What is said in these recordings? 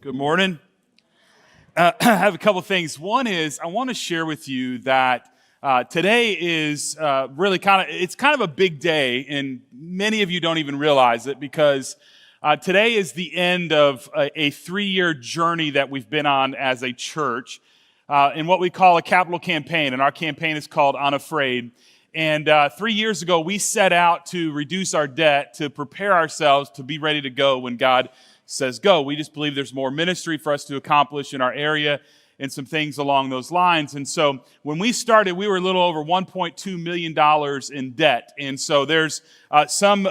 Good morning. I have a couple things. One is I want to share with you that today is really it's kind of a big day, and many of you don't even realize it because today is the end of a 3-year journey that we've been on as a church in what we call a capital campaign, and our campaign is called Unafraid. And 3 years ago, we set out to reduce our debt, to prepare ourselves to be ready to go when God says go. We just believe there's more ministry for us to accomplish in our area and some things along those lines. And so when we started, we were a little over $1.2 million in debt. And so there's some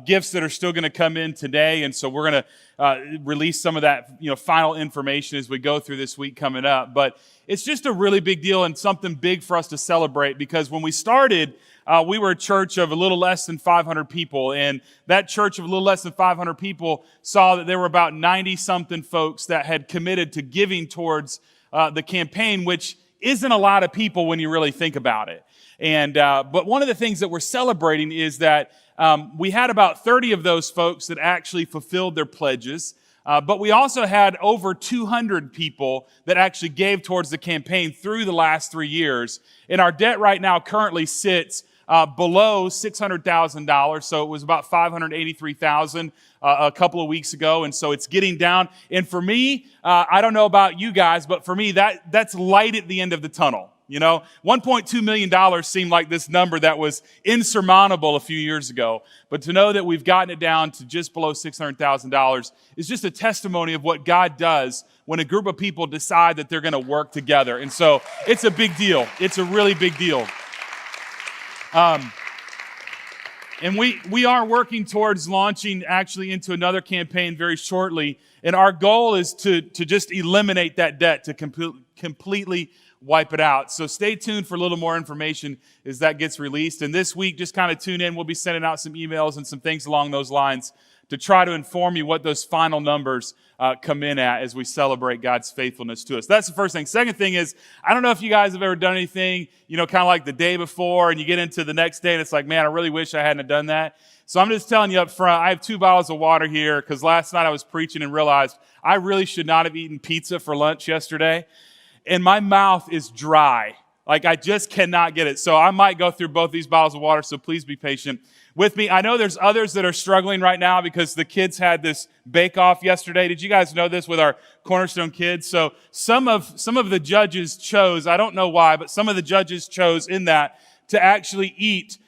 gifts that are still going to come in today. And so we're going to release some of that final information as we go through this week coming up. But it's just a really big deal and something big for us to celebrate, because when we started, we were a church of a little less than 500 people, and that church of a little less than 500 people saw that there were about 90-something folks that had committed to giving towards the campaign, which isn't a lot of people when you really think about it. And but one of the things that we're celebrating is that we had about 30 of those folks that actually fulfilled their pledges. But we also had over 200 people that actually gave towards the campaign through the last 3 years. And our debt right now currently sits below $600,000. So it was about $583,000 a couple of weeks ago. And so it's getting down. And for me, I don't know about you guys, but for me, that's light at the end of the tunnel. $1.2 million seemed like this number that was insurmountable a few years ago. But to know that we've gotten it down to just below $600,000 is just a testimony of what God does when a group of people decide that they're going to work together. And so it's a big deal. It's a really big deal. And we are working towards launching actually into another campaign very shortly. And our goal is to just eliminate that debt, to completely wipe it out. So stay tuned for a little more information as that gets released. And this week, just kind of tune in. We'll be sending out some emails and some things along those lines to try to inform you what those final numbers come in at as we celebrate God's faithfulness to us. That's the first thing. Second thing is, I don't know if you guys have ever done anything, kind of like the day before, and you get into the next day and it's like, man, I really wish I hadn't done that. So I'm just telling you up front, I have 2 bottles of water here because last night I was preaching and realized I really should not have eaten pizza for lunch yesterday. And my mouth is dry. Like, I just cannot get it. So I might go through both these bottles of water, so please be patient with me. I know there's others that are struggling right now because the kids had this bake-off yesterday. Did you guys know this with our Cornerstone kids? So some of the judges chose, I don't know why, but some of the judges chose in that to actually eat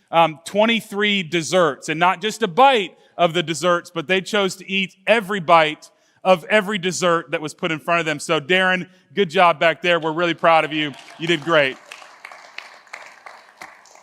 23 desserts, and not just a bite of the desserts, but they chose to eat every bite of every dessert that was put in front of them. So Darren, good job back there. We're really proud of you. You did great.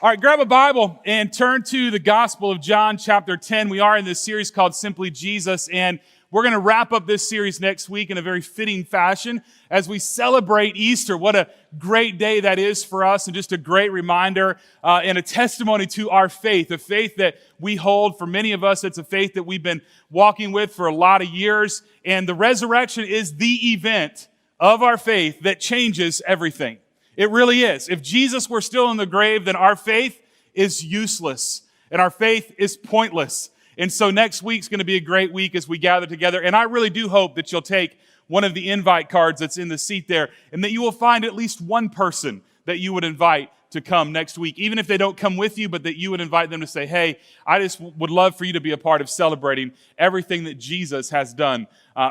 All right, grab a Bible and turn to the Gospel of John, chapter 10. We are in this series called Simply Jesus, and we're going to wrap up this series next week in a very fitting fashion as we celebrate Easter. What a great day that is for us, and just a great reminder and a testimony to our faith, a faith that we hold. For many of us, it's a faith that we've been walking with for a lot of years, and the resurrection is the event of our faith that changes everything. It really is. If Jesus were still in the grave, then our faith is useless and our faith is pointless. And so next week's going to be a great week as we gather together. And I really do hope that you'll take one of the invite cards that's in the seat there, and that you will find at least one person that you would invite to come next week, even if they don't come with you, but that you would invite them to say, hey, I just would love for you to be a part of celebrating everything that Jesus has done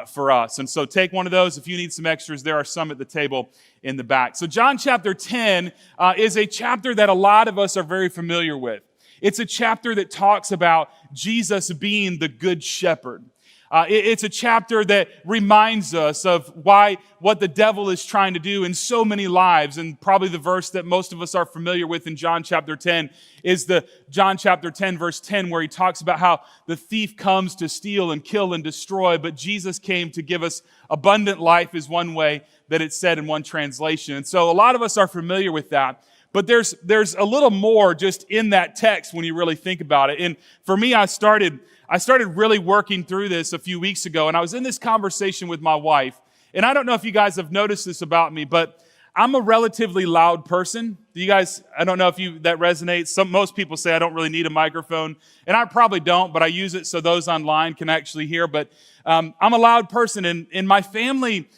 for us. And so take one of those. If you need some extras, there are some at the table in the back. So John chapter 10 is a chapter that a lot of us are very familiar with. It's a chapter that talks about Jesus being the good shepherd. It's a chapter that reminds us of what the devil is trying to do in so many lives. And probably the verse that most of us are familiar with in John chapter 10 is the John chapter 10, verse 10, where he talks about how the thief comes to steal and kill and destroy, but Jesus came to give us abundant life, is one way that it's said in one translation. And so a lot of us are familiar with that. But there's a little more just in that text when you really think about it. And for me, I started really working through this a few weeks ago, and I was in this conversation with my wife. And I don't know if you guys have noticed this about me, but I'm a relatively loud person. Do you guys, I don't know if that resonates. Most people say I don't really need a microphone, and I probably don't, but I use it so those online can actually hear. But I'm a loud person, and my family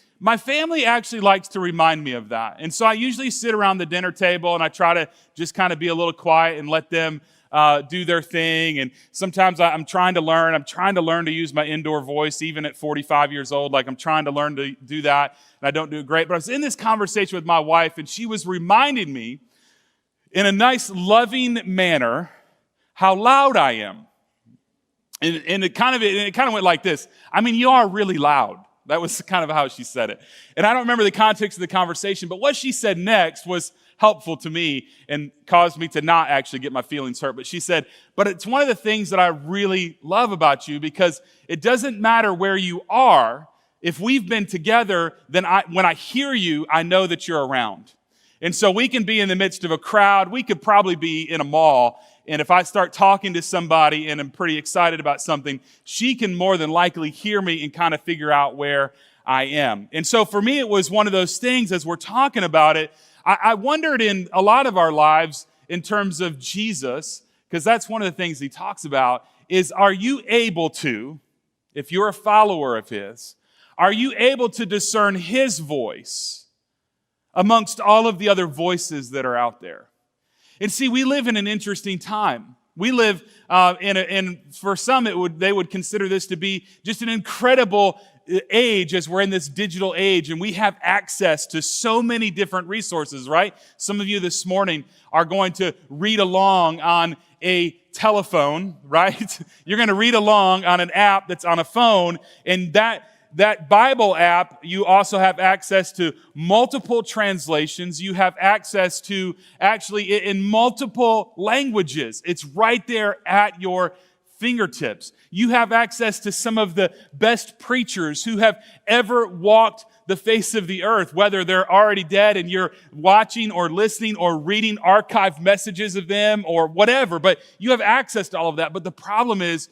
actually likes to remind me of that. And so I usually sit around the dinner table and I try to just kind of be a little quiet and let them do their thing. And sometimes I'm trying to learn. I'm trying to learn to use my indoor voice, even at 45 years old. Like I'm trying to learn to do that, and I don't do it great. But I was in this conversation with my wife, and she was reminding me in a nice, loving manner how loud I am. And it kind of went like this. I mean, you are really loud. That was kind of how she said it. And I don't remember the context of the conversation, but what she said next was helpful to me and caused me to not actually get my feelings hurt. But she said, but it's one of the things that I really love about you, because it doesn't matter where you are. If we've been together, then when I hear you, I know that you're around. And so we can be in the midst of a crowd. We could probably be in a mall. And if I start talking to somebody and I'm pretty excited about something, she can more than likely hear me and kind of figure out where I am. And so for me, it was one of those things as we're talking about it. I wondered in a lot of our lives in terms of Jesus, because that's one of the things he talks about, is are you able to, if you're a follower of his, are you able to discern his voice amongst all of the other voices that are out there? And see, we live in an interesting time. We live for some, they would consider this to be just an incredible age as we're in this digital age, and we have access to so many different resources, right? Some of you this morning are going to read along on a telephone, right? You're going to read along on an app that's on a phone, and that Bible app, you also have access to multiple translations. You have access to actually in multiple languages. It's right there at your fingertips. You have access to some of the best preachers who have ever walked the face of the earth, whether they're already dead and you're watching or listening or reading archived messages of them or whatever, but you have access to all of that. But the problem is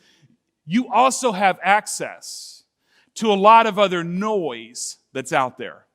you also have access to a lot of other noise that's out there.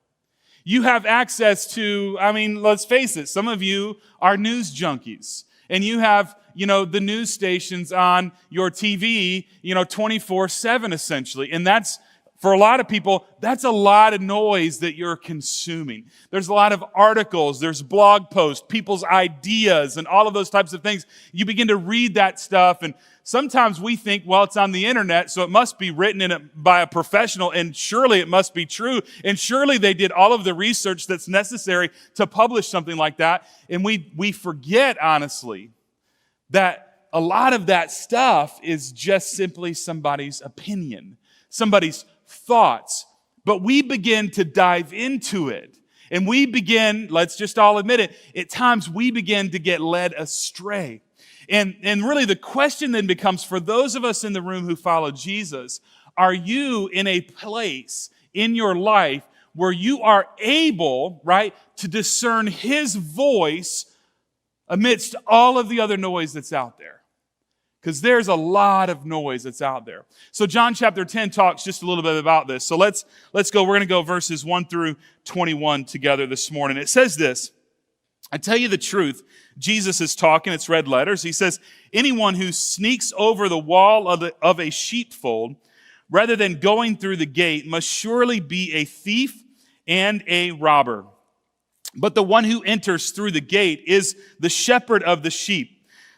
You have access to, let's face it, some of you are news junkies, and you have, the news stations on your TV, 24/7 essentially. And that's, for a lot of people, that's a lot of noise that you're consuming. There's a lot of articles, there's blog posts, people's ideas, and all of those types of things. You begin to read that stuff, and sometimes we think, well, it's on the internet, so it must be written by a professional, and surely it must be true, and surely they did all of the research that's necessary to publish something like that. And we forget, honestly, that a lot of that stuff is just simply somebody's opinion, somebody's thoughts. But we begin to dive into it, and we begin, let's just all admit it, at times we begin to get led astray. And really the question then becomes, for those of us in the room who follow Jesus, are you in a place in your life where you are able, right, to discern his voice amidst all of the other noise that's out there? Because there's a lot of noise that's out there. So John chapter 10 talks just a little bit about this. So let's go. We're going to go verses 1 through 21 together this morning. It says this, I tell you the truth, Jesus is talking, it's red letters. He says, anyone who sneaks over the wall of a sheepfold rather than going through the gate must surely be a thief and a robber. But the one who enters through the gate is the shepherd of the sheep.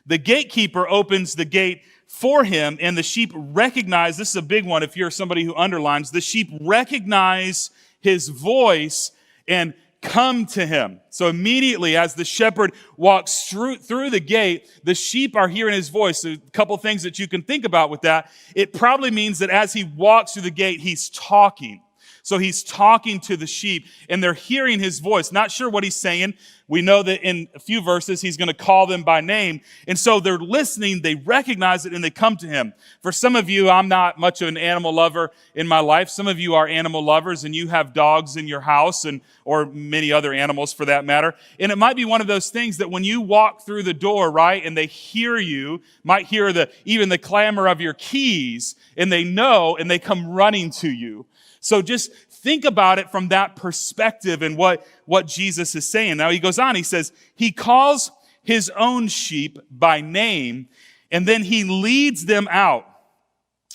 The gatekeeper opens the gate for him, and the sheep recognize, this is a big one if you're somebody who underlines, the sheep recognize his voice and come to him. So immediately as the shepherd walks through the gate, the sheep are hearing his voice. So a couple things that you can think about with that. It probably means that as he walks through the gate, he's talking. So he's talking to the sheep, and they're hearing his voice. Not sure what he's saying. We know that in a few verses, he's going to call them by name. And so they're listening, they recognize it, and they come to him. For some of you, I'm not much of an animal lover in my life. Some of you are animal lovers, and you have dogs in your house, or many other animals for that matter. And it might be one of those things that when you walk through the door, right, and they hear you, might hear even the clamor of your keys, and they know, and they come running to you. So just think about it from that perspective and what Jesus is saying. Now he goes on, he says, he calls his own sheep by name, and then he leads them out.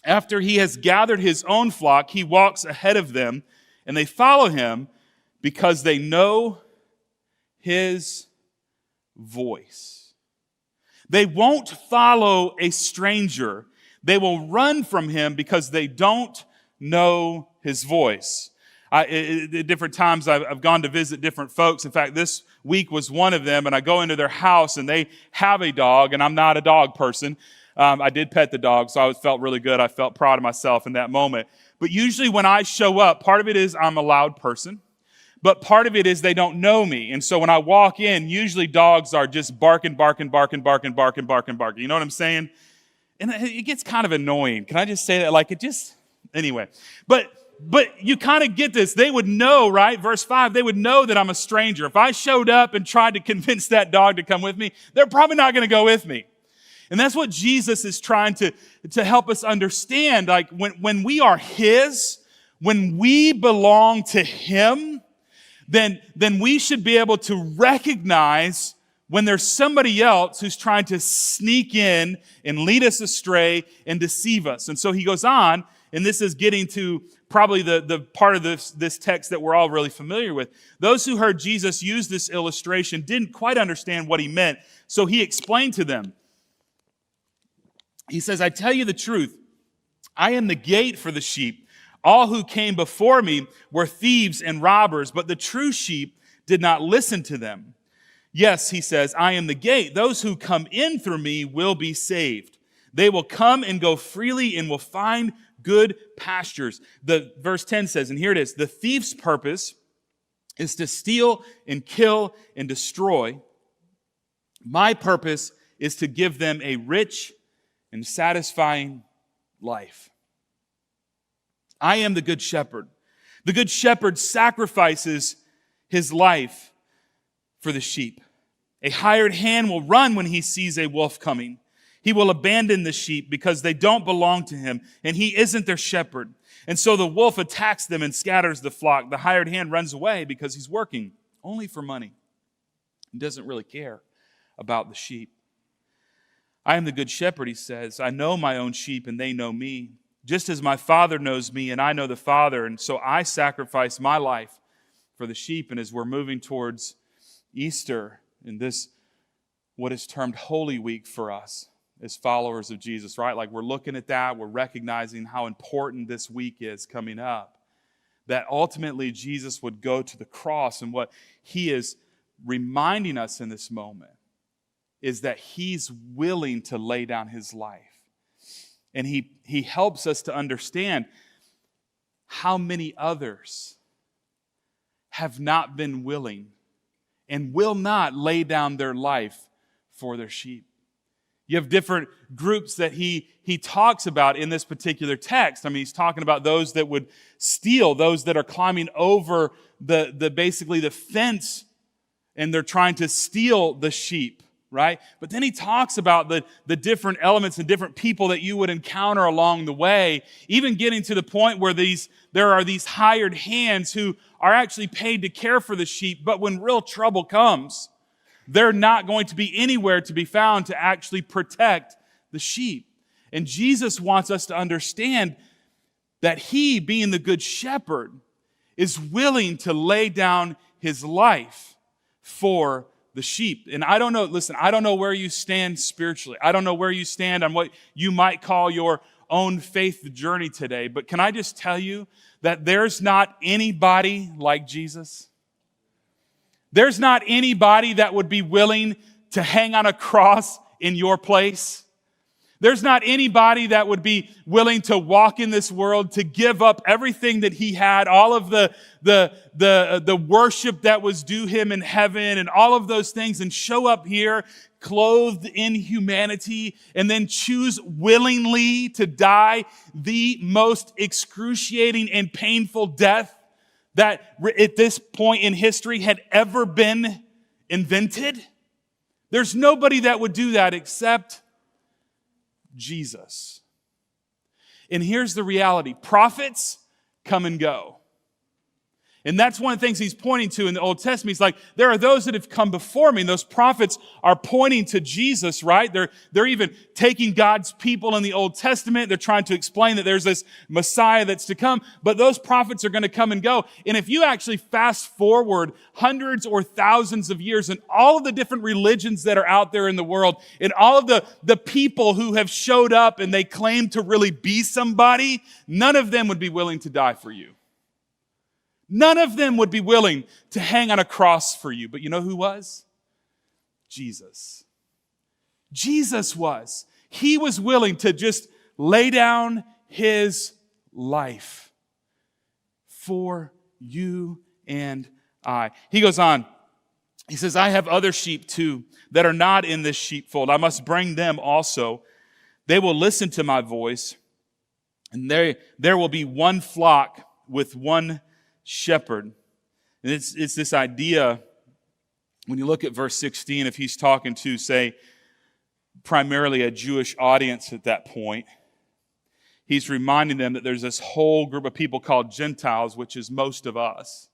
After he has gathered his own flock, he walks ahead of them, and they follow him because they know his voice. They won't follow a stranger. They will run from him because they don't know his voice. At different times, I've gone to visit different folks. In fact, this week was one of them, and I go into their house, and they have a dog, and I'm not a dog person. I did pet the dog, so I felt really good. I felt proud of myself in that moment. But usually when I show up, part of it is I'm a loud person, but part of it is they don't know me. And so when I walk in, usually dogs are just barking. You know what I'm saying? And it gets kind of annoying. Can I just say that? Anyway. But you kind of get this. They would know, right? Verse 5, they would know that I'm a stranger. If I showed up and tried to convince that dog to come with me, they're probably not going to go with me. And that's what Jesus is trying to help us understand. Like when we are his, when we belong to him, then we should be able to recognize when there's somebody else who's trying to sneak in and lead us astray and deceive us. And so he goes on, and this is getting to probably the part of this text that we're all really familiar with. Those who heard Jesus use this illustration didn't quite understand what he meant, so he explained to them. He says, I tell you the truth, I am the gate for the sheep. All who came before me were thieves and robbers, but the true sheep did not listen to them. Yes, he says, I am the gate. Those who come in through me will be saved. They will come and go freely and will find good pastures. The verse 10 says, and here it is, the thief's purpose is to steal and kill and destroy. My purpose is to give them a rich and satisfying life. I am the good shepherd. The good shepherd sacrifices his life for the sheep. A hired hand will run when he sees a wolf coming. He will abandon the sheep because they don't belong to him, and he isn't their shepherd. And so the wolf attacks them and scatters the flock. The hired hand runs away because he's working only for money. He doesn't really care about the sheep. I am the good shepherd, he says. I know my own sheep, and they know me. Just as my Father knows me, and I know the Father, and so I sacrifice my life for the sheep. And as we're moving towards Easter, in this, what is termed Holy Week for us as followers of Jesus, right? Like we're looking at that, we're recognizing how important this week is coming up. That ultimately Jesus would go to the cross, and what he is reminding us in this moment is that he's willing to lay down his life. And he helps us to understand how many others have not been willing and will not lay down their life for their sheep. You have different groups that he talks about in this particular text. I mean, he's talking about those that would steal, those that are climbing over basically the fence, and they're trying to steal the sheep, right? But then he talks about the different elements and different people that you would encounter along the way, even getting to the point where there are these hired hands who are actually paid to care for the sheep, but when real trouble comes, they're not going to be anywhere to be found to actually protect the sheep. And Jesus wants us to understand that he, being the good shepherd, is willing to lay down his life for the sheep. And I don't know where you stand spiritually. I don't know where you stand on what you might call your own faith journey today. But can I just tell you that there's not anybody like Jesus? There's not anybody that would be willing to hang on a cross in your place. There's not anybody that would be willing to walk in this world, to give up everything that he had, all of the worship that was due him in heaven and all of those things, and show up here clothed in humanity and then choose willingly to die the most excruciating and painful death that at this point in history had ever been invented. There's nobody that would do that except Jesus. And here's the reality. Prophets come and go. And that's one of the things he's pointing to in the Old Testament. He's like, there are those that have come before me, and those prophets are pointing to Jesus, right? They're even taking God's people in the Old Testament. They're trying to explain that there's this Messiah that's to come, but those prophets are going to come and go. And if you actually fast forward hundreds or thousands of years and all of the different religions that are out there in the world and all of the people who have showed up and they claim to really be somebody, none of them would be willing to die for you. None of them would be willing to hang on a cross for you. But you know who was? Jesus. Jesus was. He was willing to just lay down his life for you and I. He goes on. He says, I have other sheep too that are not in this sheepfold. I must bring them also. They will listen to my voice, and there will be one flock with one shepherd. And it's this idea, when you look at verse 16, if he's talking to, say, primarily a Jewish audience at that point, he's reminding them that there's this whole group of people called Gentiles, which is most of us.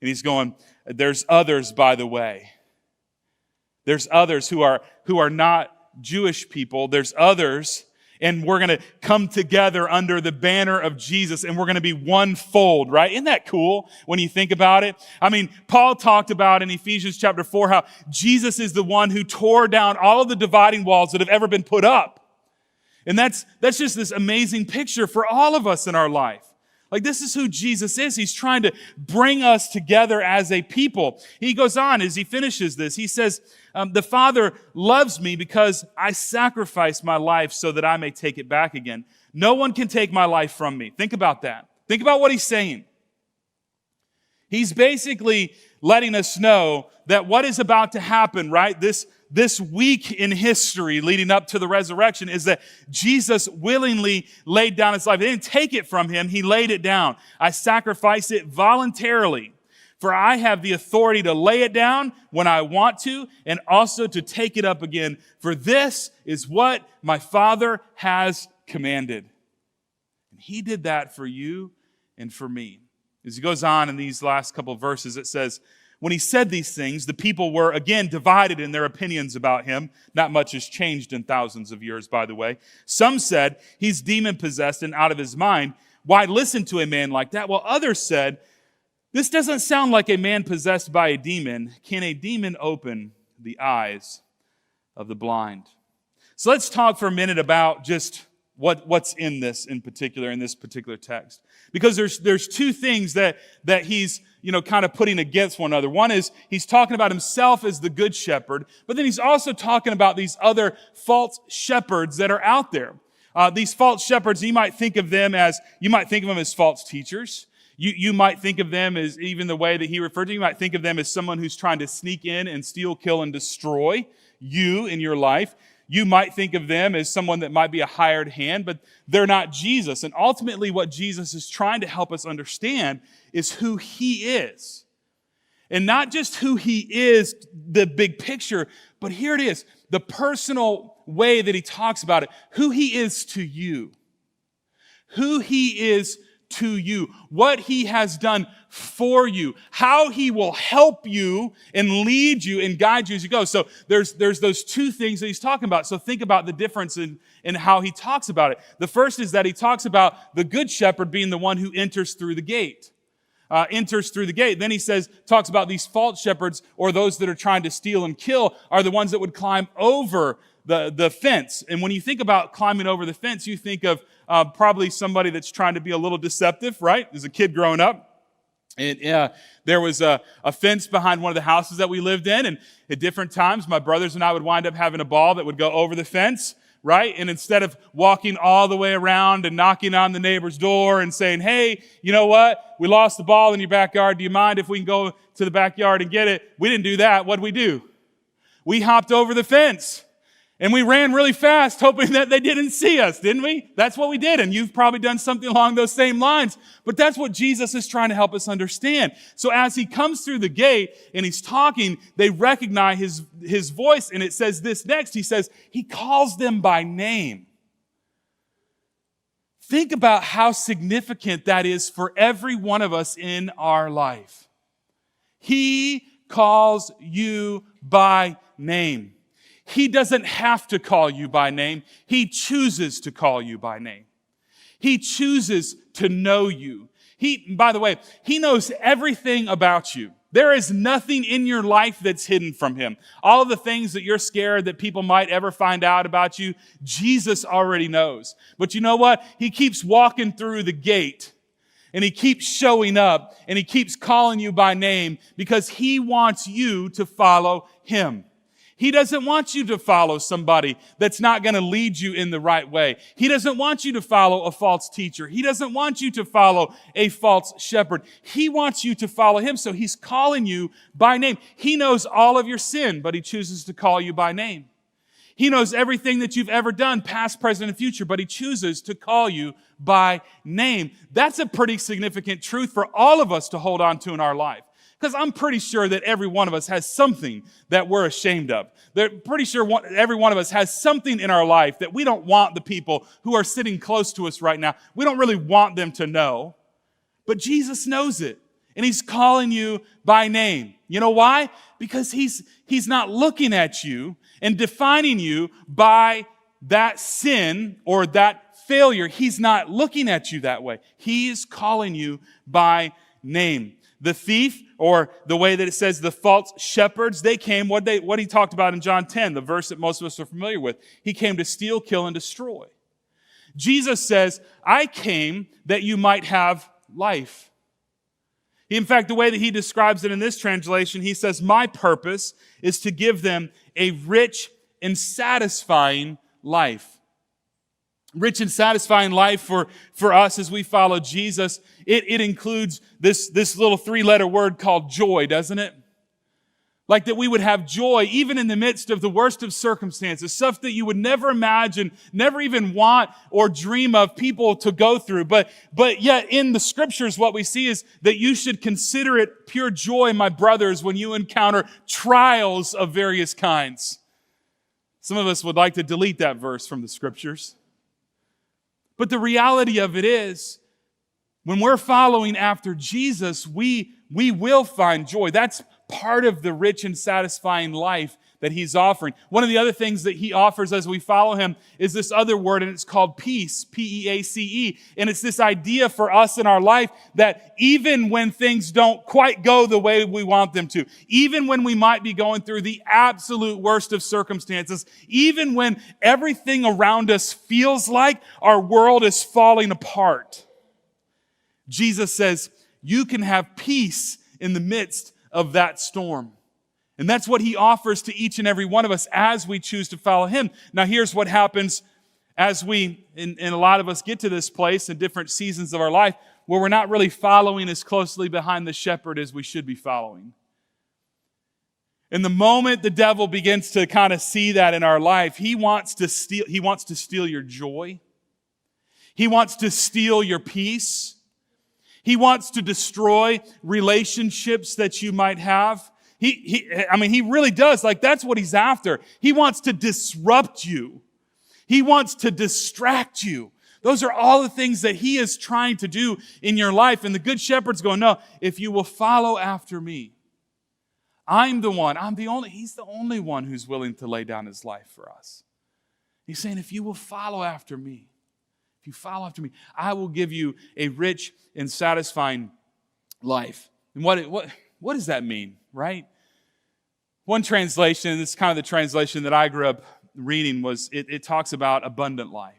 And he's going, there's others, by the way. There's others who are not Jewish people. There's others. And we're going to come together under the banner of Jesus, and we're going to be one fold, right? Isn't that cool when you think about it? I mean, Paul talked about in Ephesians chapter 4 how Jesus is the one who tore down all of the dividing walls that have ever been put up. And that's just this amazing picture for all of us in our life. Like, this is who Jesus is. He's trying to bring us together as a people. He goes on as he finishes this. He says, the Father loves me because I sacrifice my life so that I may take it back again. No one can take my life from me. Think about that. Think about what he's saying. He's basically letting us know that what is about to happen, right? This week in history leading up to the resurrection is that Jesus willingly laid down his life. They didn't take it from him. He laid it down. I sacrifice it voluntarily, for I have the authority to lay it down when I want to and also to take it up again. For this is what my Father has commanded. And he did that for you and for me. As he goes on in these last couple of verses, it says, when he said these things, the people were again divided in their opinions about him. Not much has changed in thousands of years, by the way. Some said, he's demon-possessed and out of his mind. Why listen to a man like that? While others said, this doesn't sound like a man possessed by a demon. Can a demon open the eyes of the blind? So let's talk for a minute about just what's in this in this particular text. Because there's two things that he's, kind of putting against one another. One is he's talking about himself as the good shepherd, but then he's also talking about these other false shepherds that are out there. These false shepherds, you might think of them as false teachers. You might think of them as, even the way that he referred to, you might think of them as someone who's trying to sneak in and steal, kill, and destroy you in your life. You might think of them as someone that might be a hired hand, but they're not Jesus. And ultimately what Jesus is trying to help us understand is who he is. And not just who he is, the big picture, but here it is, the personal way that he talks about it, who he is to you. Who he is to you, what he has done for you, how he will help you and lead you and guide you as you go. So there's those two things that he's talking about. So think about the difference in how he talks about it. The first is that he talks about the good shepherd being the one who enters through the gate. Then he talks about these false shepherds, or those that are trying to steal and kill, are the ones that would climb over the fence. And when you think about climbing over the fence, you think of probably somebody that's trying to be a little deceptive, right? As a kid growing up, and there was a fence behind one of the houses that we lived in, and at different times, my brothers and I would wind up having a ball that would go over the fence, right? And instead of walking all the way around and knocking on the neighbor's door and saying, hey, you know what? We lost the ball in your backyard. Do you mind if we can go to the backyard and get it? We didn't do that. What did we do? We hopped over the fence. And we ran really fast, hoping that they didn't see us, didn't we? That's what we did. And you've probably done something along those same lines. But that's what Jesus is trying to help us understand. So as he comes through the gate and he's talking, they recognize his voice. And it says this next. He says, he calls them by name. Think about how significant that is for every one of us in our life. He calls you by name. He doesn't have to call you by name. He chooses to call you by name. He chooses to know you. By the way, He knows everything about you. There is nothing in your life that's hidden from Him. All of the things that you're scared that people might ever find out about you, Jesus already knows. But you know what? He keeps walking through the gate, and He keeps showing up, and He keeps calling you by name because He wants you to follow Him. He doesn't want you to follow somebody that's not going to lead you in the right way. He doesn't want you to follow a false teacher. He doesn't want you to follow a false shepherd. He wants you to follow Him, so He's calling you by name. He knows all of your sin, but He chooses to call you by name. He knows everything that you've ever done, past, present, and future, but He chooses to call you by name. That's a pretty significant truth for all of us to hold on to in our life. Because I'm pretty sure that every one of us has something that we're ashamed of. They're pretty sure every one of us has something in our life that we don't want the people who are sitting close to us right now, we don't really want them to know. But Jesus knows it. And He's calling you by name. You know why? Because He's not looking at you and defining you by that sin or that failure. He's not looking at you that way. He is calling you by name. The thief, or the way that it says the false shepherds, they came, what He talked about in John 10, the verse that most of us are familiar with. He came to steal, kill, and destroy. Jesus says, I came that you might have life. In fact, the way that He describes it in this translation, He says, my purpose is to give them a rich and satisfying life. Rich and satisfying life for us as we follow Jesus, it includes this little 3-letter word called joy, doesn't it? Like that we would have joy even in the midst of the worst of circumstances, stuff that you would never imagine, never even want or dream of people to go through. But yet in the scriptures, what we see is that you should consider it pure joy, my brothers, when you encounter trials of various kinds. Some of us would like to delete that verse from the scriptures. But the reality of it is, when we're following after Jesus, we will find joy. That's part of the rich and satisfying life that He's offering. One of the other things that He offers as we follow Him is this other word, and it's called peace, P-E-A-C-E. And it's this idea for us in our life that even when things don't quite go the way we want them to, even when we might be going through the absolute worst of circumstances, even when everything around us feels like our world is falling apart, Jesus says, you can have peace in the midst of that storm. And that's what He offers to each and every one of us as we choose to follow Him. Now, here's what happens as we, and a lot of us get to this place in different seasons of our life where we're not really following as closely behind the shepherd as we should be following. And the moment the devil begins to kind of see that in our life, he wants to steal your joy. He wants to steal your peace. He wants to destroy relationships that you might have. He really does. Like, that's what he's after. He wants to disrupt you. He wants to distract you. Those are all the things that he is trying to do in your life. And the Good Shepherd's going, no, if you will follow after me, he's the only one who's willing to lay down his life for us. He's saying, if you will follow after me, I will give you a rich and satisfying life. And what does that mean, right? One translation, this is kind of the translation that I grew up reading, was it talks about abundant life.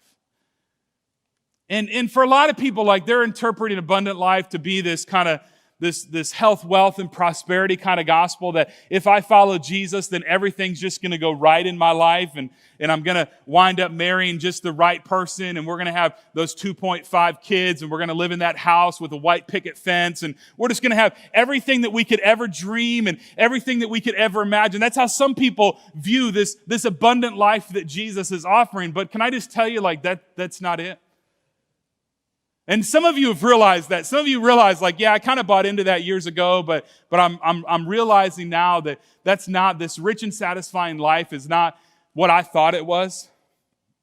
And for a lot of people, like, they're interpreting abundant life to be this kind of this health, wealth, and prosperity kind of gospel that if I follow Jesus, then everything's just going to go right in my life, and I'm going to wind up marrying just the right person, and we're going to have those 2.5 kids, and we're going to live in that house with a white picket fence, and we're just going to have everything that we could ever dream and everything that we could ever imagine. That's how some people view this abundant life that Jesus is offering. But can I just tell you, like, that's not it. And some of you have realized that. Some of you realize, like, yeah, I kind of bought into that years ago, but I'm realizing now that that's not, this rich and satisfying life is not what I thought it was.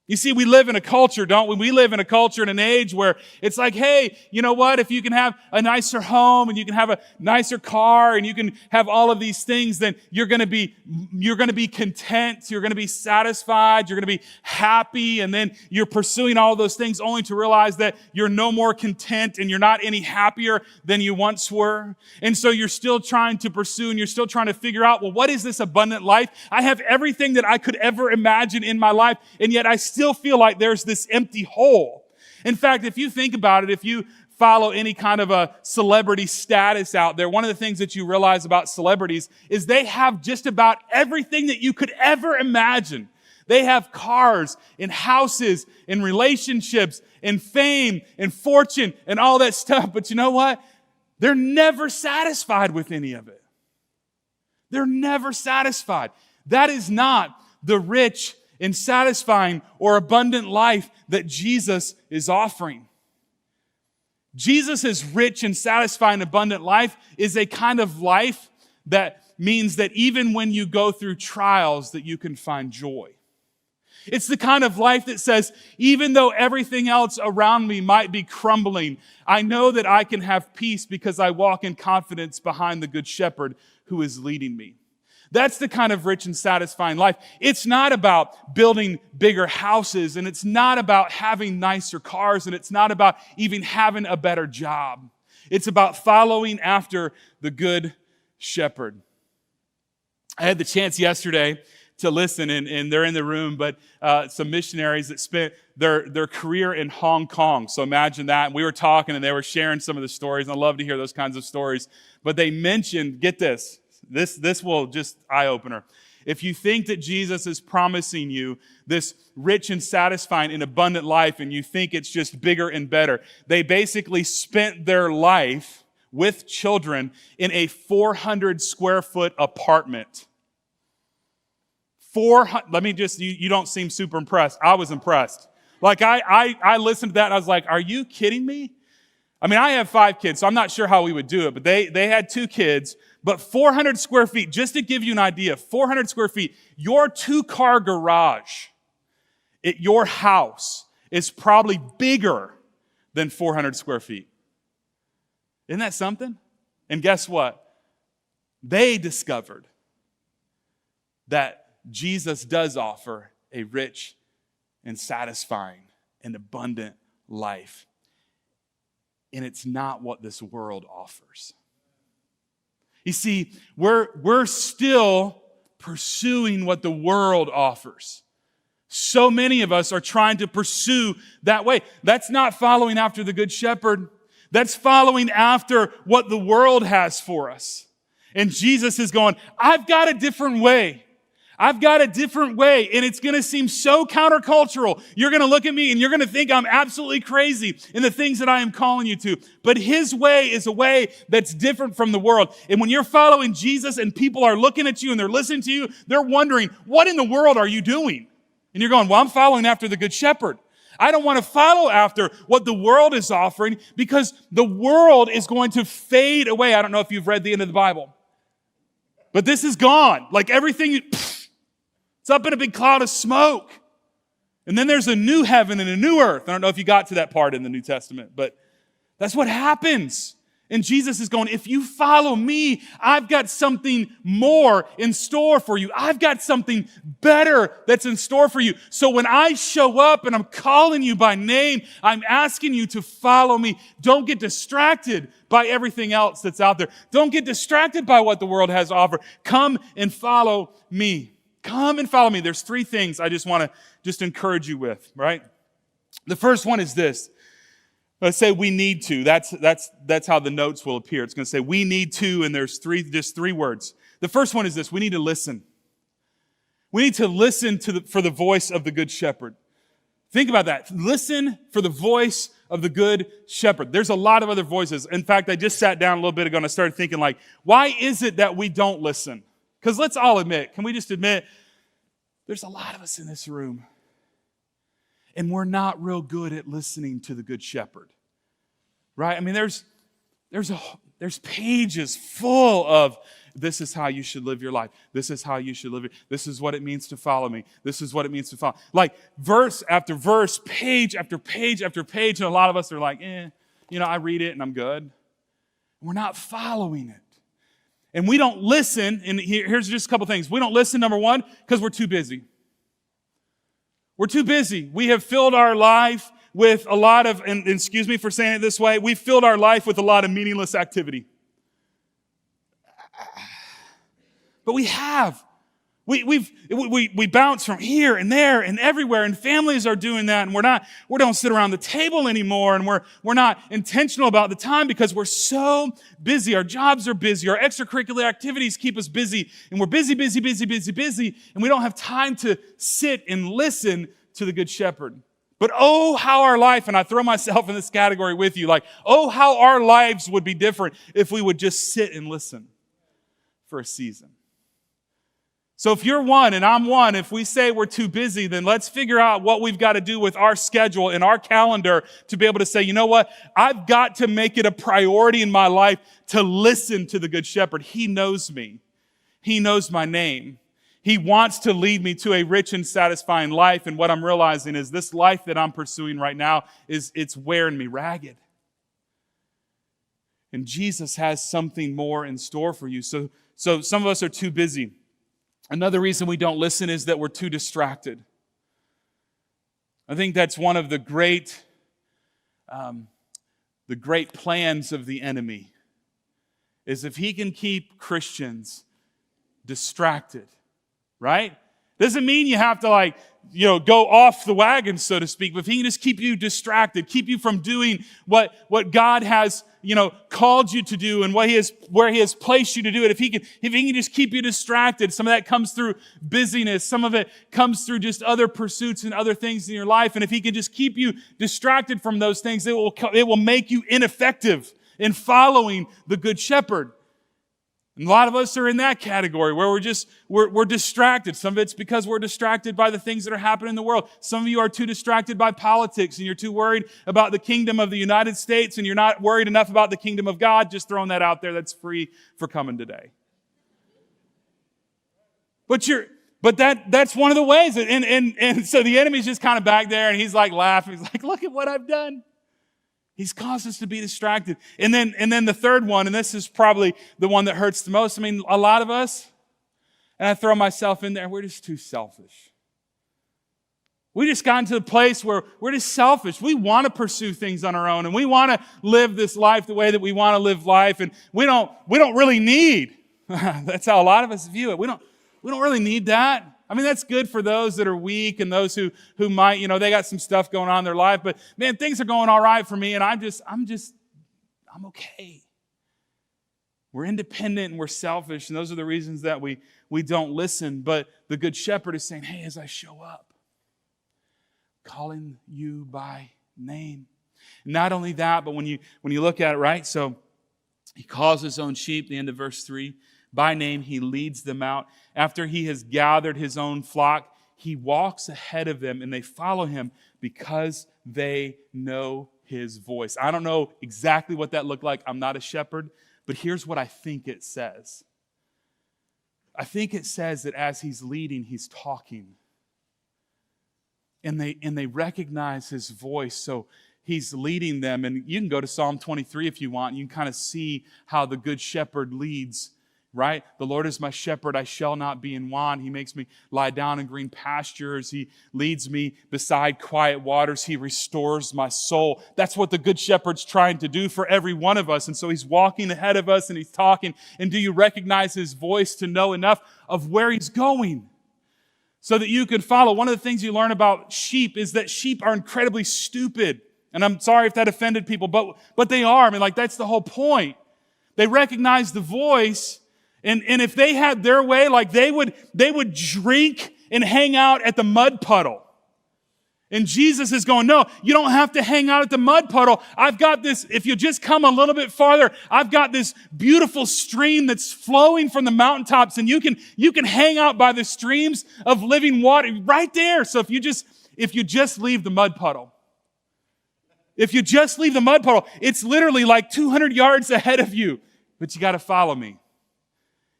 You see, we live in a culture, don't we? We live in a culture in an age where it's like, hey, you know what? If you can have a nicer home and you can have a nicer car and you can have all of these things, then you're going to be content. You're going to be satisfied. You're going to be happy. And then you're pursuing all of those things only to realize that you're no more content and you're not any happier than you once were. And so you're still trying to pursue and you're still trying to figure out, well, what is this abundant life? I have everything that I could ever imagine in my life, and yet I still feel like there's this empty hole. In fact, if you think about it, if you follow any kind of a celebrity status out there, one of the things that you realize about celebrities is they have just about everything that you could ever imagine. They have cars and houses and relationships and fame and fortune and all that stuff. But you know what? They're never satisfied with any of it. They're never satisfied. That is not the rich and satisfying or abundant life that Jesus is offering. Jesus' rich and satisfying abundant life is a kind of life that means that even when you go through trials, that you can find joy. It's the kind of life that says, even though everything else around me might be crumbling, I know that I can have peace because I walk in confidence behind the Good Shepherd who is leading me. That's the kind of rich and satisfying life. It's not about building bigger houses, and it's not about having nicer cars, and it's not about even having a better job. It's about following after the Good Shepherd. I had the chance yesterday to listen, and they're in the room, but some missionaries that spent their career in Hong Kong. So imagine that. And we were talking, and they were sharing some of the stories, and I love to hear those kinds of stories. But they mentioned, get this, this will just eye-opener. If you think that Jesus is promising you this rich and satisfying and abundant life, and you think it's just bigger and better, they basically spent their life with children in a 400 square foot apartment. You don't seem super impressed. I was impressed. Like I listened to that and I was like, are you kidding me? I mean, I have 5 kids, so I'm not sure how we would do it, but they had 2 kids, but 400 square feet, just to give you an idea, 400 square feet, your 2-car garage at your house is probably bigger than 400 square feet. Isn't that something? And guess what? They discovered that Jesus does offer a rich and satisfying and abundant life. And it's not what this world offers. You see, we're still pursuing what the world offers. So many of us are trying to pursue that way. That's not following after the Good Shepherd. That's following after what the world has for us. And Jesus is going, I've got a different way. I've got a different way, and it's going to seem so countercultural. You're going to look at me, and you're going to think I'm absolutely crazy in the things that I am calling you to. But His way is a way that's different from the world. And when you're following Jesus and people are looking at you and they're listening to you, they're wondering, what in the world are you doing? And you're going, well, I'm following after the Good Shepherd. I don't want to follow after what the world is offering because the world is going to fade away. I don't know if you've read the end of the Bible, but this is gone. Like everything... It's up in a big cloud of smoke. And then there's a new heaven and a new earth. I don't know if you got to that part in the New Testament, but that's what happens. And Jesus is going, if you follow me, I've got something more in store for you. I've got something better that's in store for you. So when I show up and I'm calling you by name, I'm asking you to follow me. Don't get distracted by everything else that's out there. Don't get distracted by what the world has to offer. Come and follow me. Come and follow me. There's 3 things I just want to encourage you with, right? The first one is this. Let's say we need to. That's how the notes will appear. It's going to say we need to, and there's just 3 words. The first one is this. We need to listen. We need to listen for the voice of the Good Shepherd. Think about that. Listen for the voice of the Good Shepherd. There's a lot of other voices. In fact, I just sat down a little bit ago and I started thinking like, why is it that we don't listen? Because let's all admit, can we just admit, there's a lot of us in this room, and we're not real good at listening to the Good Shepherd, right? I mean, there's pages full of this is how you should live your life. This is how you should live it. This is what it means to follow me. This is what it means to follow. Like verse after verse, page after page after page. And a lot of us are like, I read it and I'm good. We're not following it. And we don't listen. And here's just a couple things. We don't listen, number one, because we're too busy. We're too busy. We have filled our life with a lot of, and excuse me for saying it this way, we've filled our life with a lot of meaningless activity. But we have. We bounce from here and there and everywhere, and families are doing that, and we don't sit around the table anymore, and we're not intentional about the time because we're so busy. Our jobs are busy. Our extracurricular activities keep us busy, and we're busy, and we don't have time to sit and listen to the Good Shepherd. But oh, how our life, and I throw myself in this category with you, like, oh, how our lives would be different if we would just sit and listen for a season. So if you're one and I'm one, if we say we're too busy, then let's figure out what we've got to do with our schedule and our calendar to be able to say, you know what? I've got to make it a priority in my life to listen to the Good Shepherd. He knows me. He knows my name. He wants to lead me to a rich and satisfying life. And what I'm realizing is this life that I'm pursuing right now it's wearing me ragged. And Jesus has something more in store for you. So some of us are too busy. Another reason we don't listen is that we're too distracted. I think that's one of the great plans of the enemy, is if he can keep Christians distracted, right? Doesn't mean you have to go off the wagon, so to speak, but if he can just keep you distracted, keep you from doing what God has called you to do and where he has placed you to do it. If he can just keep you distracted, some of that comes through busyness. Some of it comes through just other pursuits and other things in your life. And if he can just keep you distracted from those things, it will make you ineffective in following the Good Shepherd. And a lot of us are in that category where we're distracted. Some of it's because we're distracted by the things that are happening in the world. Some of you are too distracted by politics and you're too worried about the kingdom of the United States and you're not worried enough about the kingdom of God. Just throwing that out there. That's free for coming today. But that's one of the ways. And so the enemy's just kind of back there and he's like laughing. He's like, look at what I've done. He's caused us to be distracted. And then the third one, and this is probably the one that hurts the most. I mean, a lot of us, and I throw myself in there, we're just too selfish. We just gotten to the place where we're just selfish. We want to pursue things on our own, and we want to live this life the way that we want to live life, and we don't really need. That's how a lot of us view it. We don't really need that. I mean, that's good for those that are weak and those who might, they got some stuff going on in their life. But man, things are going all right for me, and I'm okay. We're independent and we're selfish, and those are the reasons that we don't listen. But the Good Shepherd is saying, hey, as I show up, calling you by name. Not only that, but when you look at it, right? So he calls his own sheep, the end of verse 3. By name, he leads them out. After he has gathered his own flock, he walks ahead of them and they follow him because they know his voice. I don't know exactly what that looked like. I'm not a shepherd, but here's what I think it says. I think it says that as he's leading, he's talking. And they recognize his voice. So he's leading them. And you can go to Psalm 23 if you want. You can kind of see how the Good Shepherd leads. Right? The Lord is my shepherd, I shall not be in want. He makes me lie down in green pastures. He leads me beside quiet waters. He restores my soul. That's what the Good Shepherd's trying to do for every one of us. And so he's walking ahead of us and he's talking. And do you recognize his voice to know enough of where he's going so that you can follow? One of the things you learn about sheep is that sheep are incredibly stupid. And I'm sorry if that offended people, but they are. I mean, that's the whole point. They recognize the voice. And if they had their way, they would drink and hang out at the mud puddle. And Jesus is going, no, you don't have to hang out at the mud puddle. I've got this, if you just come a little bit farther, I've got this beautiful stream that's flowing from the mountaintops, and you can hang out by the streams of living water right there. So if you just leave the mud puddle, it's literally like 200 yards ahead of you, but you got to follow me.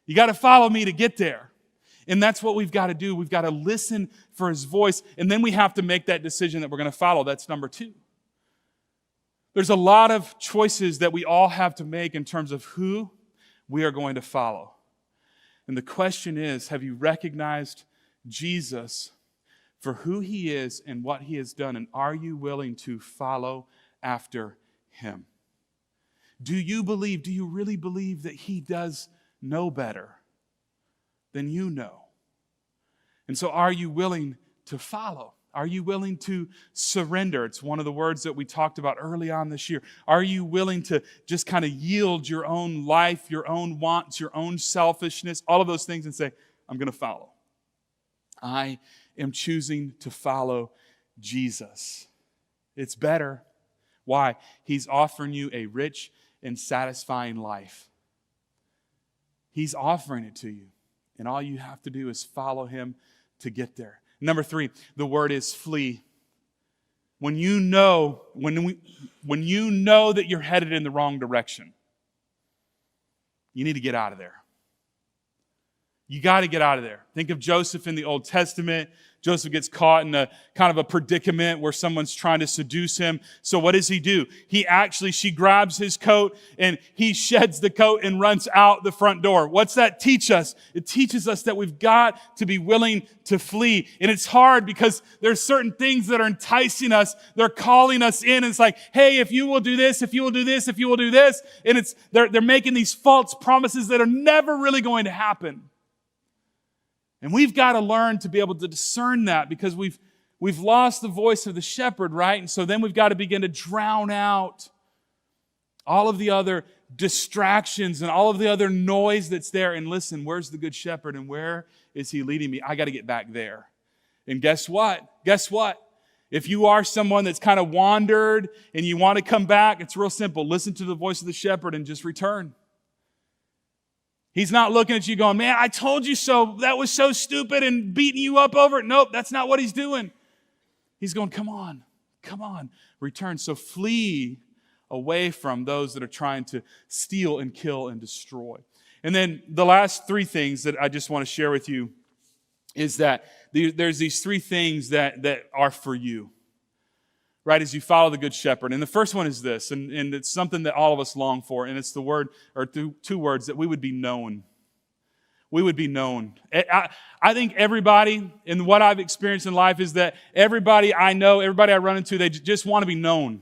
You got to follow me to get there. And that's what we've got to do. We've got to listen for his voice, and then we have to make that decision that we're going to follow. That's number 2. There's a lot of choices that we all have to make in terms of who we are going to follow. And the question is, have you recognized Jesus for who he is and what he has done? And are you willing to follow after him? Do you really believe that he does know better than you know? And so are you willing to follow? Are you willing to surrender? It's one of the words that we talked about early on this year. Are you willing to just kind of yield your own life, your own wants, your own selfishness, all of those things, and say, I'm going to follow. I am choosing to follow Jesus. It's better. Why? He's offering you a rich and satisfying life. He's offering it to you. And all you have to do is follow him to get there. Number 3, the word is flee. When you know that you're headed in the wrong direction, you need to get out of there. You got to get out of there. Think of Joseph in the Old Testament. Joseph gets caught in a kind of a predicament where someone's trying to seduce him. So what does he do? She grabs his coat and he sheds the coat and runs out the front door. What's that teach us? It teaches us that we've got to be willing to flee. And it's hard because there's certain things that are enticing us. They're calling us in. And it's like, hey, if you will do this, if you will do this, if you will do this. And they're making these false promises that are never really going to happen. And we've got to learn to be able to discern that because we've lost the voice of the shepherd, right? And so then we've got to begin to drown out all of the other distractions and all of the other noise that's there. And listen, where's the good shepherd and where is he leading me? I got to get back there. And guess what? If you are someone that's kind of wandered and you want to come back, it's real simple. Listen to the voice of the shepherd and just return. He's not looking at you going, man, I told you so. That was so stupid and beating you up over it. Nope, that's not what he's doing. He's going, come on, return. So flee away from those that are trying to steal and kill and destroy. And then the last 3 things that I just want to share with you is that there's these 3 things that are for you, right, as you follow the Good Shepherd. And the first one is this, and it's something that all of us long for, and it's the word, or 2 words, that we would be known. We would be known. I think everybody, in what I've experienced in life, is that everybody I know, everybody I run into, they just want to be known.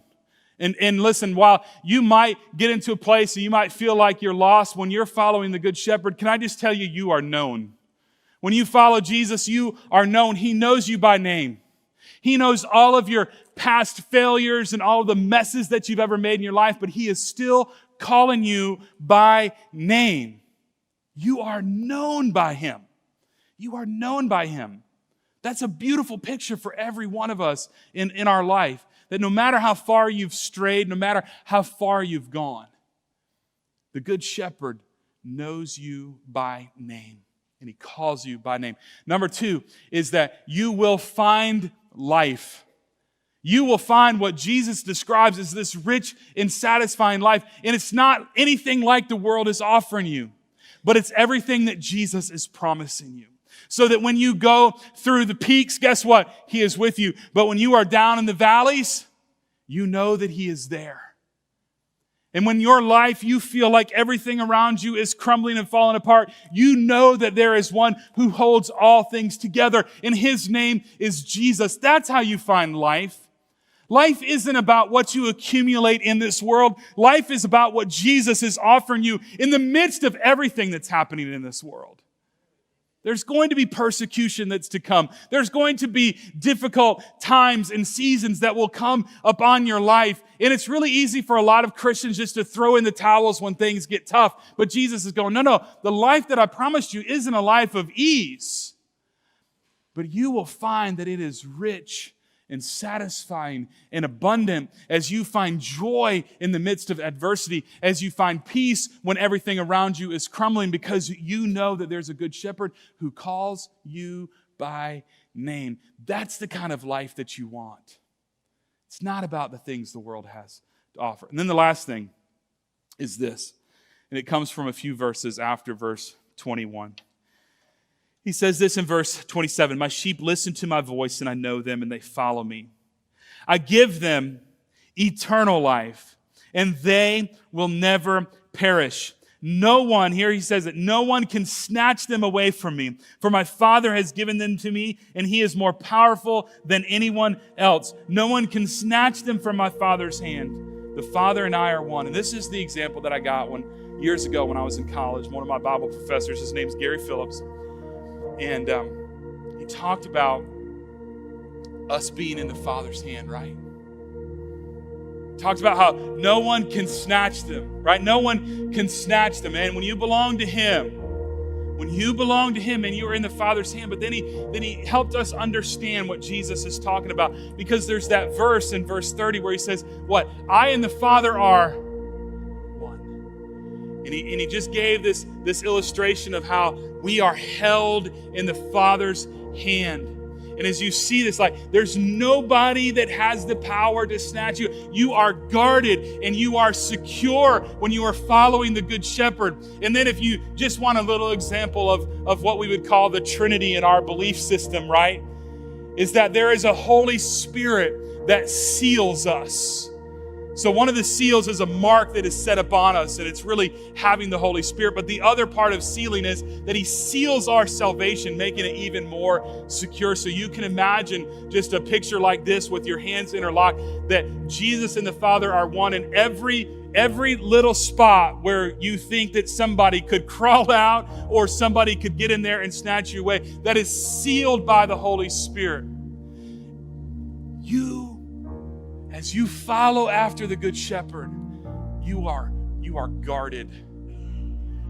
And listen, while you might get into a place and you might feel like you're lost, when you're following the Good Shepherd, can I just tell you, you are known. When you follow Jesus, you are known. He knows you by name. He knows all of your past failures and all of the messes that you've ever made in your life, but he is still calling you by name. You are known by him. You are known by him. That's a beautiful picture for every one of us in our life, that no matter how far you've strayed, no matter how far you've gone, the Good Shepherd knows you by name, and he calls you by name. Number 2 is that you will find life. You will find what Jesus describes as this rich and satisfying life. And it's not anything like the world is offering you, but it's everything that Jesus is promising you. So that when you go through the peaks, guess what? He is with you. But when you are down in the valleys, you know that he is there. And when your life, you feel like everything around you is crumbling and falling apart, you know that there is one who holds all things together, and his name is Jesus. That's how you find life. Life isn't about what you accumulate in this world. Life is about what Jesus is offering you in the midst of everything that's happening in this world. There's going to be persecution that's to come. There's going to be difficult times and seasons that will come upon your life. And it's really easy for a lot of Christians just to throw in the towels when things get tough. But Jesus is going, no, the life that I promised you isn't a life of ease. But you will find that it is rich and satisfying and abundant as you find joy in the midst of adversity, as you find peace when everything around you is crumbling, because you know that there's a good shepherd who calls you by name. That's the kind of life that you want. It's not about the things the world has to offer. And then the last thing is this, and it comes from a few verses after verse 21. He says this in verse 27, "My sheep listen to my voice, and I know them, and they follow me. I give them eternal life, and they will never perish. No one," here he says that, "no one can snatch them away from me. For my Father has given them to me, and he is more powerful than anyone else. No one can snatch them from my Father's hand. The Father and I are one." And this is the example that I got years ago when I was in college. One of my Bible professors, his name's Gary Phillips, and he talked about us being in the Father's hand, right? Talks about how no one can snatch them, right? No one can snatch them. And when you belong to him, and you're in the Father's hand, but then he helped us understand what Jesus is talking about, because there's that verse in verse 30 where he says, what? I and the Father are one. And he just gave this illustration of how we are held in the Father's hand. And as you see this, there's nobody that has the power to snatch you. You are guarded and you are secure when you are following the Good Shepherd. And then if you just want a little example of what we would call the Trinity in our belief system, right? Is that there is a Holy Spirit that seals us. So one of the seals is a mark that is set upon us, and it's really having the Holy Spirit. But the other part of sealing is that he seals our salvation, making it even more secure. So you can imagine just a picture like this with your hands interlocked, that Jesus and the Father are one, and every little spot where you think that somebody could crawl out or somebody could get in there and snatch you away, that is sealed by the Holy Spirit. As you follow after the Good Shepherd, you are guarded.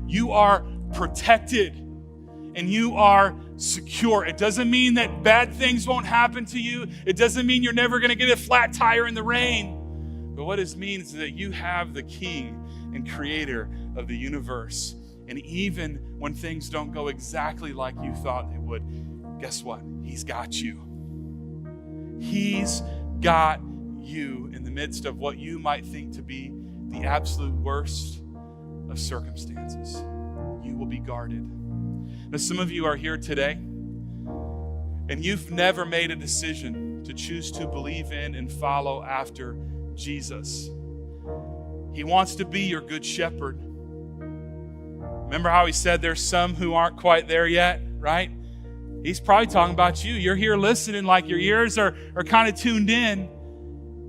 You are protected, and you are secure. It doesn't mean that bad things won't happen to you. It doesn't mean you're never going to get a flat tire in the rain. But what it means is that you have the King and Creator of the universe. And even when things don't go exactly like you thought they would, guess what? He's got you. He's got you in the midst of what you might think to be the absolute worst of circumstances. You will be guarded. Now, some of you are here today, and you've never made a decision to choose to believe in and follow after Jesus. He wants to be your good shepherd. Remember how he said there's some who aren't quite there yet, right? He's probably talking about you. You're here listening, like your ears are kind of tuned in.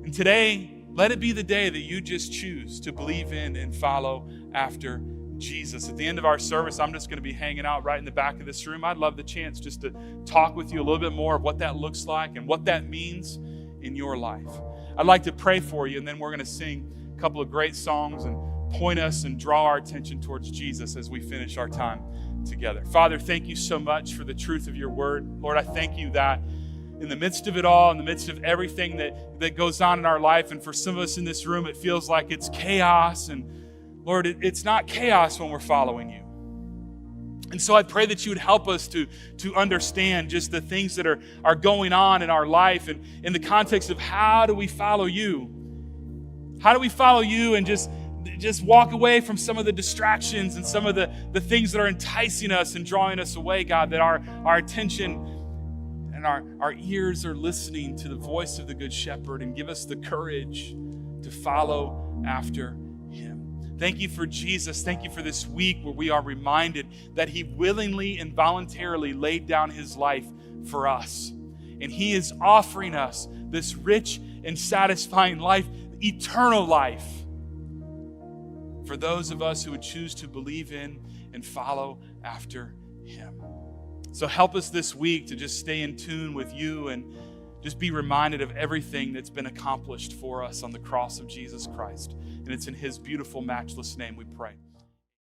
And today, let it be the day that you just choose to believe in and follow after Jesus. At the end of our service, I'm just going to be hanging out right in the back of this room. I'd love the chance just to talk with you a little bit more of what that looks like and what that means in your life. I'd like to pray for you, and then we're going to sing a couple of great songs and point us and draw our attention towards Jesus as we finish our time together. Father, thank you so much for the truth of your word. Lord, I thank you that in the midst of it all, in the midst of everything that goes on in our life, and for some of us in this room, it feels like it's chaos. And Lord, it's not chaos when we're following you. And so I pray that you would help us to understand just the things that are going on in our life, and in the context of how do we follow you? How do we follow you and just walk away from some of the distractions and some of the things that are enticing us and drawing us away, God, that our attention and our ears are listening to the voice of the Good Shepherd, and give us the courage to follow after him. Thank you for Jesus. Thank you for this week where we are reminded that he willingly and voluntarily laid down his life for us. And he is offering us this rich and satisfying life, eternal life, for those of us who would choose to believe in and follow after him. So help us this week to just stay in tune with you and just be reminded of everything that's been accomplished for us on the cross of Jesus Christ. And it's in his beautiful, matchless name we pray.